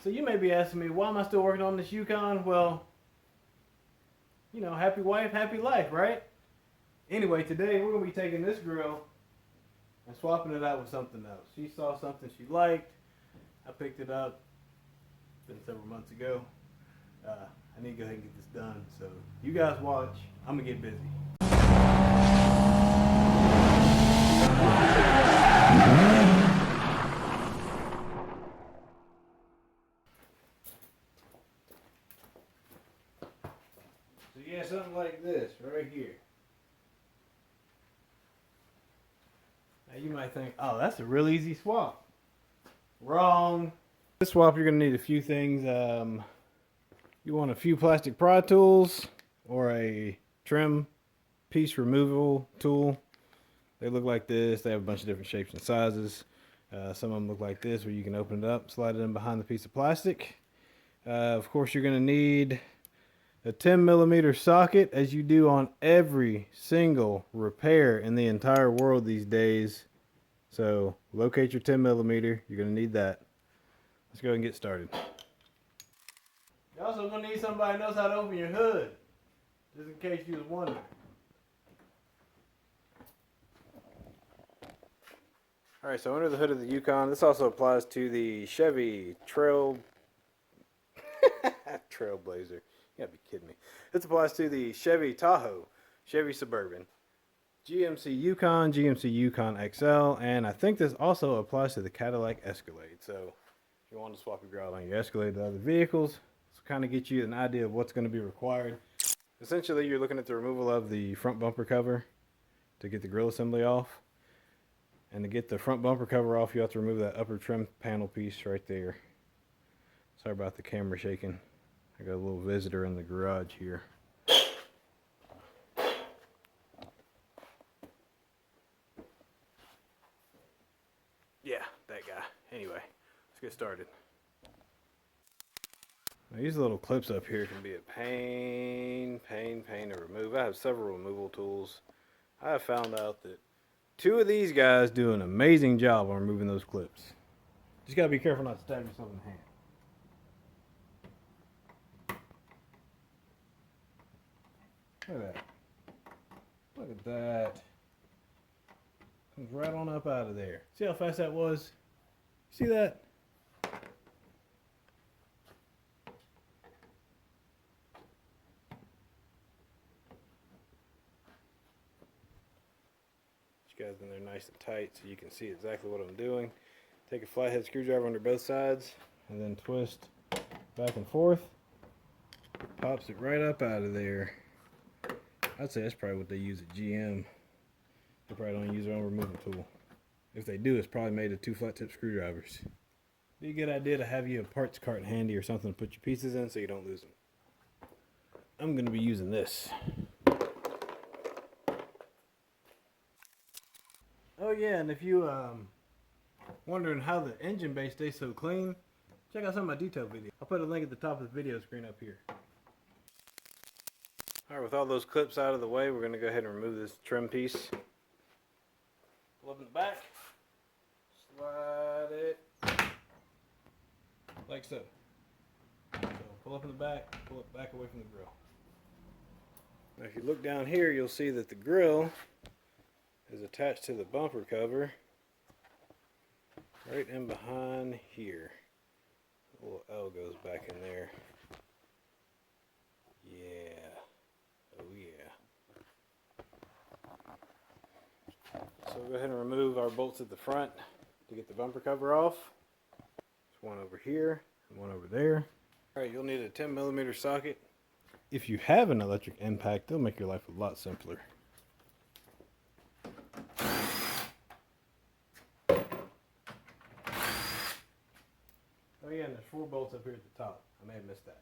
So you may be asking me, why am I still working on this Yukon? Well, you know, happy wife, happy life, right? Anyway, today we're going to be taking this grill and swapping it out with something else. She saw something she liked. I picked it up. It's been several months ago. I need to go ahead and get this done. So you guys watch. I'm going to get busy. So yeah, something like this right here. Now you might think, oh, that's a real easy swap. Wrong. This swap, you're going to need a few things. You want a few plastic pry tools or a trim piece removal tool. They look like this. They have a bunch of different shapes and sizes. Some of them look like this, where you can open it up, slide it in behind the piece of plastic. Of course, you're going to need a 10mm socket, as you do on every single repair in the entire world these days. So locate your 10mm. You're going to need that. Let's go ahead and get started. You're also going to need somebody who knows how to open your hood, just in case you was wondering. Alright, so under the hood of the Yukon, this also applies to the Chevy Trailblazer. You gotta be kidding me. This applies to the Chevy Tahoe, Chevy Suburban, GMC Yukon, GMC Yukon XL, and I think this also applies to the Cadillac Escalade. So if you want to swap your grill on your Escalade to other vehicles, this will kind of get you an idea of what's going to be required. Essentially, you're looking at the removal of the front bumper cover to get the grill assembly off. And to get the front bumper cover off, you have to remove that upper trim panel piece right there. Sorry about the camera shaking. I got a little visitor in the garage here. Yeah, that guy. Anyway, let's get started. Now, these little clips up here can be a pain to remove. I have several removal tools. I have found out that two of these guys do an amazing job on removing those clips. Just gotta be careful not to stab yourself in the hand. Look at that. Look at that. Comes right on up out of there. See how fast that was? See that? Guys in there nice and tight so you can see exactly what I'm doing. Take a flathead screwdriver under both sides and then twist back and forth. Pops it right up out of there. I'd say that's probably what they use at GM. They probably don't use their own removal tool. If they do, it's probably made of 2 flat tip screwdrivers. Be a good idea to have you a parts cart handy or something to put your pieces in so you don't lose them. I'm going to be using this. Oh yeah, and if you wondering how the engine bay stays so clean, check out some of my detailed videos. I'll put a link at the top of the video screen up here. Alright, with all those clips out of the way, we're going to go ahead and remove this trim piece. Pull up in the back, slide it like so. So pull up in the back, pull it back away from the grill. Now if you look down here, you'll see that the grill is attached to the bumper cover right in behind here. A little L goes back in there. Yeah. Oh yeah. So we'll go ahead and remove our bolts at the front to get the bumper cover off. There's one over here and one over there. Alright, you'll need a 10mm socket. If you have an electric impact, they'll make your life a lot simpler. Oh yeah, and there's 4 bolts up here at the top. I may have missed that.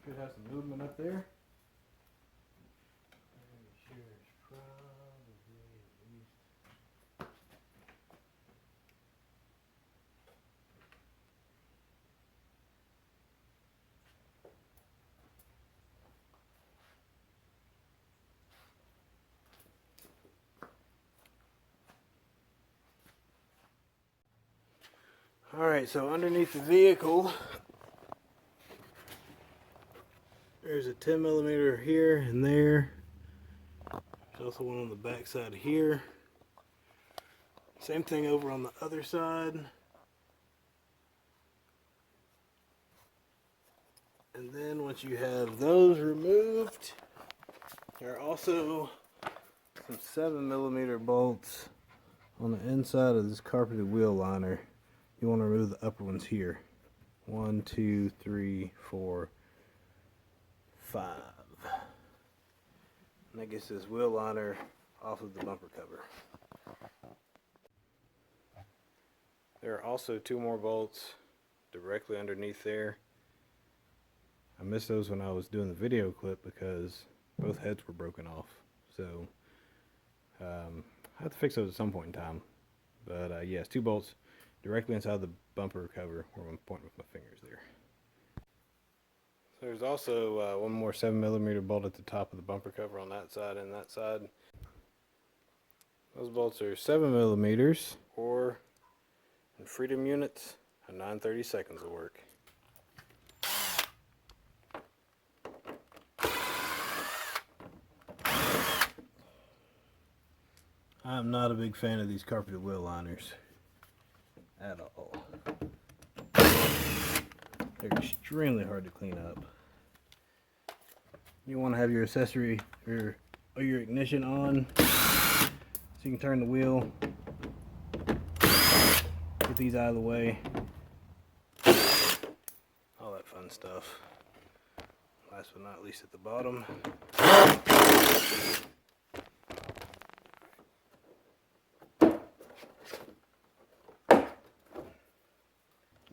Should have some movement up there. Sure, it's probably at least Alright, so underneath the vehicle, there's a 10mm here and there. There's also one on the back side here. Same thing over on the other side. And then once you have those removed, there are also some 7mm bolts on the inside of this carpeted wheel liner. You want to remove the upper ones here. 1, 2, 3, 4, 5. And that gets this wheel liner off of the bumper cover. There are also 2 more bolts directly underneath there. I missed those when I was doing the video clip because both heads were broken off. So I have to fix those at some point in time. But yes, 2 bolts directly inside the bumper cover where I'm pointing with my fingers there. So there's also 1 more 7mm bolt at the top of the bumper cover on that side and that side. Those bolts are 7mm, or in freedom units, a 9/32 will work. I'm not a big fan of these carpeted wheel liners at all. They're extremely hard to clean up. You want to have your accessory or your ignition on so you can turn the wheel. Get these out of the way. All that fun stuff. Last but not least at the bottom.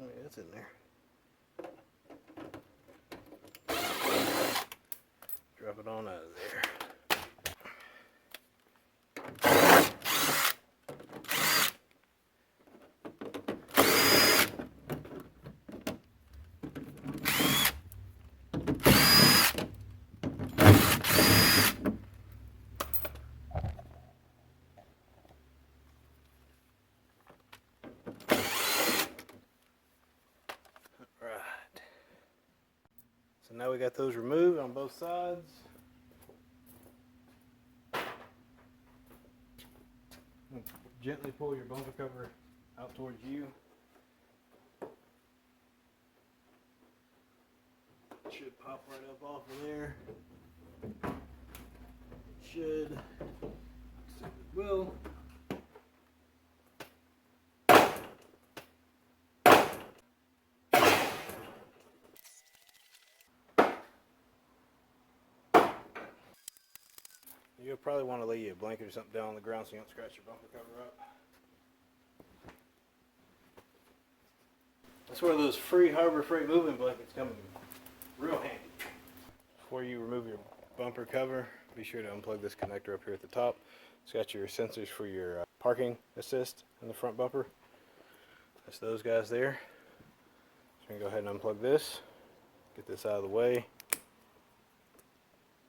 Oh yeah, that's in there. Drop it on out of there. So now we got those removed on both sides. Gently pull your bumper cover out towards you. It should pop right up off of there. It should. So it will. You'll probably want to lay a blanket or something down on the ground so you don't scratch your bumper cover up. That's where those free Harbor Freight moving blankets come in real handy. Before you remove your bumper cover, be sure to unplug this connector up here at the top. It's got your sensors for your parking assist in the front bumper. That's those guys there. So we're going to go ahead and unplug this. Get this out of the way.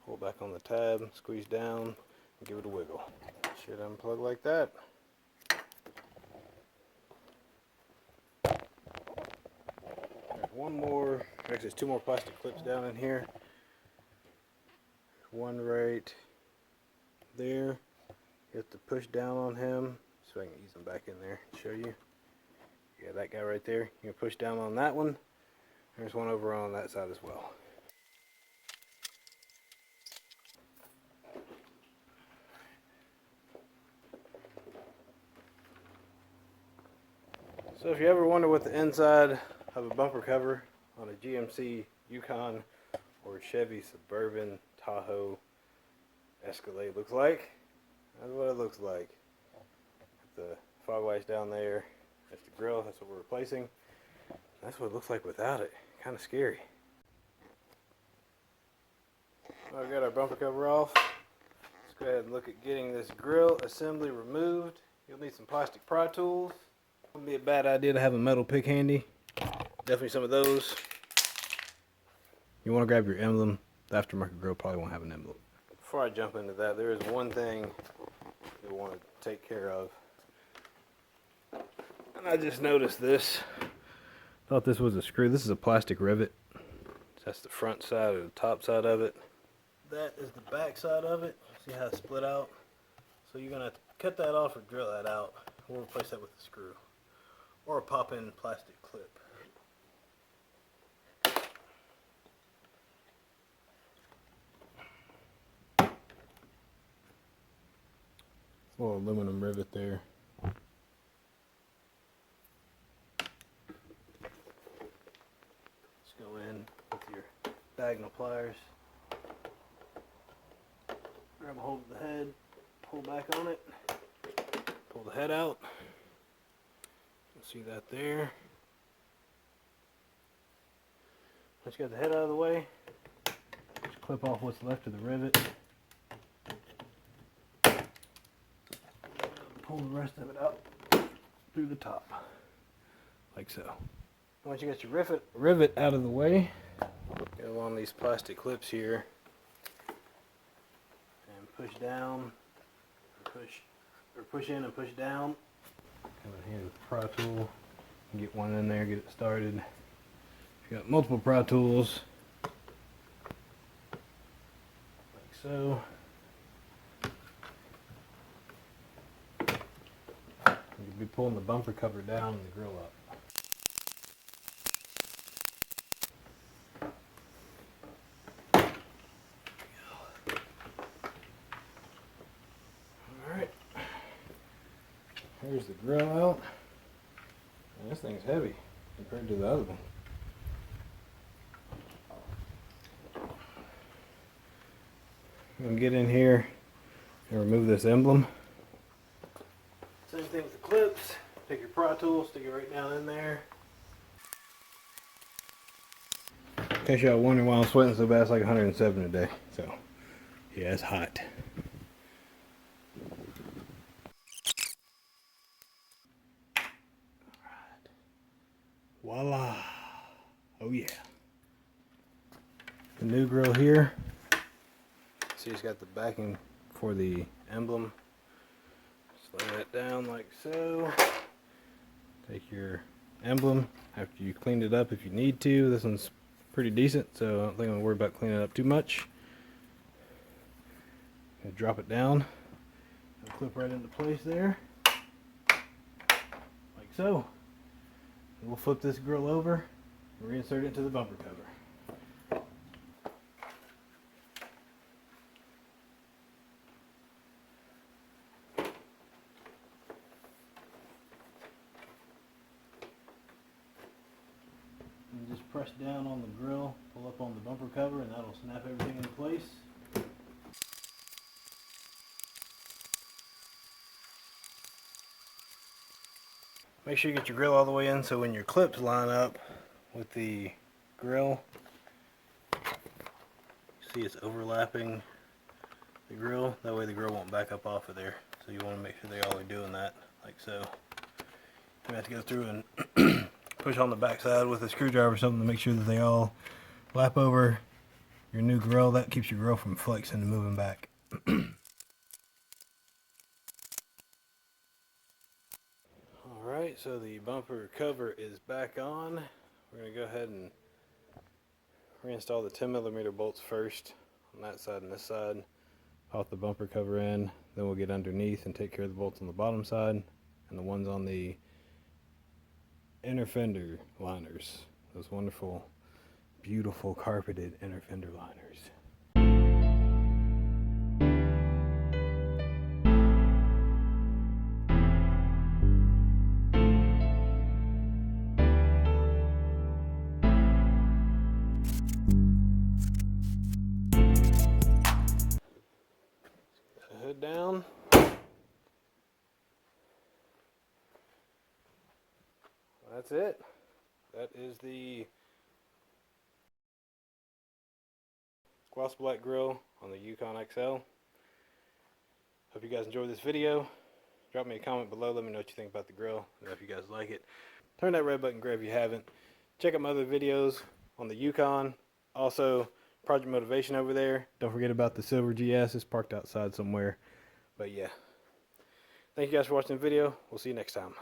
Pull back on the tab, squeeze down, and give it a wiggle. Should unplug like that. There's 1 more, actually there's 2 more plastic clips down in here. One right there. You have to push down on him, so I can ease him back in there and show you. Yeah, that guy right there. You can push down on that one. There's one over on that side as well. So if you ever wonder what the inside of a bumper cover on a GMC Yukon or Chevy Suburban Tahoe Escalade looks like, that's what it looks like. The fog lights down there, that's the grill, that's what we're replacing. That's what it looks like without it. Kind of scary. Well, we got our bumper cover off. Let's go ahead and look at getting this grill assembly removed. You'll need some plastic pry tools. Wouldn't be a bad idea to have a metal pick handy. Definitely some of those. You want to grab your emblem. The aftermarket grill probably won't have an emblem. Before I jump into that, there is one thing you'll want to take care of. And I just noticed this. Thought this was a screw. This is a plastic rivet. That's the front side or the top side of it. That is the back side of it. See how it's split out? So you're going to cut that off or drill that out. Or replace that with a screw. Or a pop-in plastic clip. Little aluminum rivet there. Just go in with your diagonal pliers. Grab a hold of the head, pull back on it, pull the head out. See that there. Once you got the head out of the way, just clip off what's left of the rivet. Pull the rest of it out through the top, like so. Once you got your rivet out of the way, get along these plastic clips here and push down, or push in and push down. Come in here with the pry tool, get one in there, get it started. If you got multiple pry tools, like so. You'll be pulling the bumper cover down and the grill up. Alright. Here's the grill out. And this thing's heavy compared to the other one. I'm going to get in here and remove this emblem. Same thing with the clips. Take your pry tool, stick it right down in there. In case y'all wondering why I'm sweating so bad, it's like 107 today. So, yeah, it's hot. Alright. Voila. Oh yeah. The new grill here. See, it's got the backing for the emblem. Lay that down like so. Take your emblem after you cleaned it up if you need to. This one's pretty decent, so I don't think I'm gonna worry about cleaning it up too much. Gonna drop it down. It'll clip right into place there, like so. And we'll flip this grill over and reinsert it into the bumper cover. And just press down on the grill, pull up on the bumper cover, and that'll snap everything into place. Make sure you get your grill all the way in so when your clips line up with the grill, see it's overlapping the grill. That way the grill won't back up off of there. So you want to make sure they all are doing that, like so. You have to go through and push on the back side with a screwdriver or something to make sure that they all lap over your new grill. That keeps your grill from flexing and moving back. Alright, so the bumper cover is back on. We're going to go ahead and reinstall the 10mm bolts first on that side and this side. Pop the bumper cover in, then we'll get underneath and take care of the bolts on the bottom side and the ones on the inner fender liners. Those wonderful, beautiful carpeted inner fender liners. Hood down. That's it. That is the gloss black grill on the Yukon XL. Hope you guys enjoyed this video. Drop me a comment below. Let me know what you think about the grill. Let me know if you guys like it. Turn that red button gray if you haven't. Check out my other videos on the Yukon. Also, Project Motivation over there. Don't forget about the silver GS. It's parked outside somewhere. But yeah. Thank you guys for watching the video. We'll see you next time.